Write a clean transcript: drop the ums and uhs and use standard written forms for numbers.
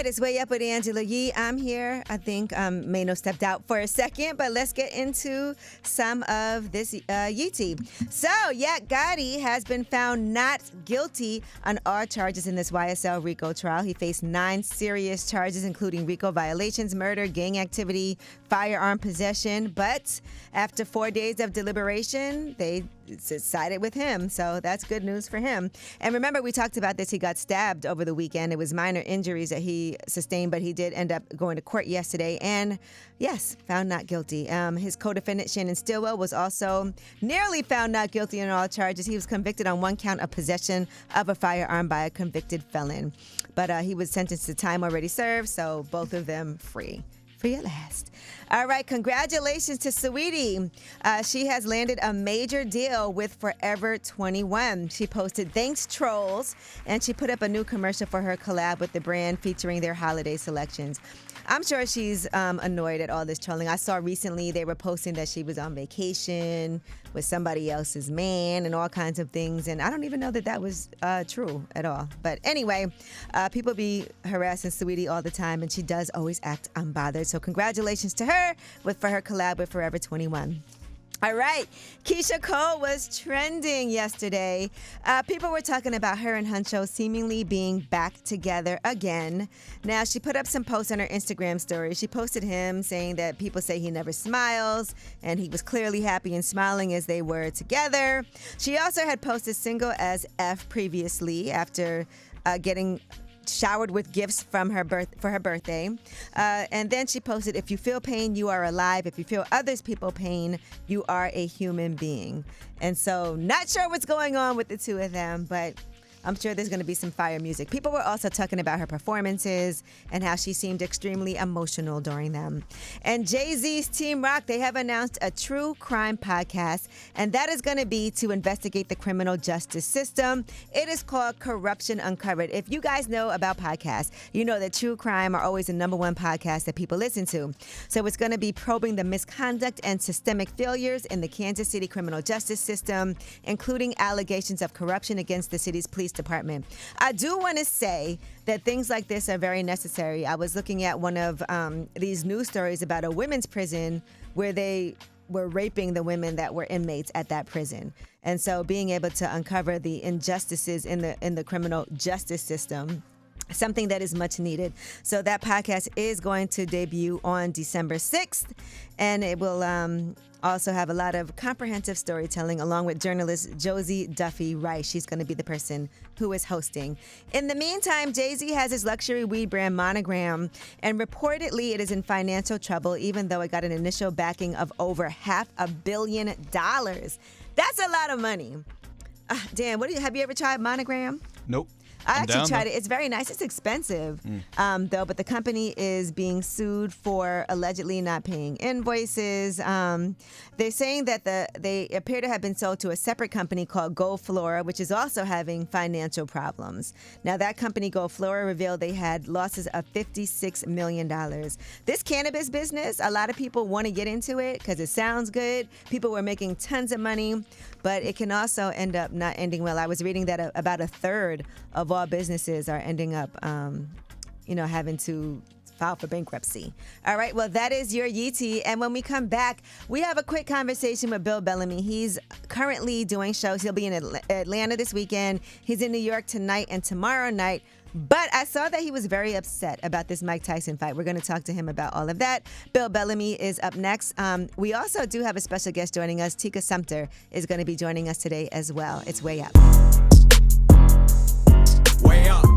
it's Way Up with Angela Yee. I'm here. I think Mano stepped out for a second, but let's get into some of this Yee tea. So, Gotti has been found not guilty on all charges in this YSL RICO trial. He faced 9 serious charges, including RICO violations, murder, gang activity, firearm possession. But after 4 days of deliberation, they sided with him. So that's good news for him. And remember, we talked about this. He got stabbed over the weekend. It was minor injuries that he sustained, but he did end up going to court yesterday and, yes, found not guilty. His co-defendant, Shannon Stillwell, was also nearly found not guilty on all charges. He was convicted on 1 count of possession of a firearm by a convicted felon. But he was sentenced to time already served, so both of them free. For your last. All right, congratulations to Saweetie. She has landed a major deal with Forever 21. She posted, "Thanks, trolls," and she put up a new commercial for her collab with the brand featuring their holiday selections. I'm sure she's annoyed at all this trolling. I saw recently they were posting that she was on vacation with somebody else's man and all kinds of things, and I don't even know that that was true at all. But anyway, people be harassing Saweetie all the time, and she does always act unbothered. So congratulations to her for her collab with Forever 21. All right, Keyshia Cole was trending yesterday. People were talking about her and Hunxho seemingly being back together again. Now, she put up some posts on her Instagram story. She posted him saying that people say he never smiles, and he was clearly happy and smiling as they were together. She also had posted single as F previously after getting showered with gifts from for her birthday. And then she posted, "If you feel pain, you are alive. If you feel others people pain, you are a human being." And so not sure what's going on with the two of them, but I'm sure there's going to be some fire music. People were also talking about her performances and how she seemed extremely emotional during them. And Jay-Z's Team Rock, they have announced a true crime podcast, and that is going to be to investigate the criminal justice system. It is called Corruption Uncovered. If you guys know about podcasts, you know that true crime are always the #1 podcast that people listen to. So it's going to be probing the misconduct and systemic failures in the Kansas City criminal justice system, including allegations of corruption against the city's police department. I do want to say that things like this are very necessary. I was looking at one of these news stories about a women's prison where they were raping the women that were inmates at that prison. And so being able to uncover the injustices in the criminal justice system, something that is much needed. So that podcast is going to debut on December 6th, and it will also have a lot of comprehensive storytelling along with journalist Josie Duffy Rice. She's going to be the person who is hosting. In the meantime, Jay-Z has his luxury weed brand Monogram, and reportedly it is in financial trouble, even though it got an initial backing of over $500 million. That's a lot of money. Dan, have you ever tried Monogram? Nope. I actually tried it. It's very nice. It's expensive, though, but the company is being sued for allegedly not paying invoices. They're saying that they appear to have been sold to a separate company called Gold Flora, which is also having financial problems. Now, that company, Gold Flora, revealed they had losses of $56 million. This cannabis business, a lot of people want to get into it because it sounds good. People were making tons of money, but it can also end up not ending well. I was reading that about a third of all businesses are ending up, having to file for bankruptcy. All right, well, that is your Yee tea. And when we come back, we have a quick conversation with Bill Bellamy. He's currently doing shows. He'll be in Atlanta this weekend. He's in New York tonight and tomorrow night. But I saw that he was very upset about this Mike Tyson fight. We're going to talk to him about all of that. Bill Bellamy is up next. We also do have a special guest joining us. Tika Sumpter is going to be joining us today as well. It's Way Up. Way up.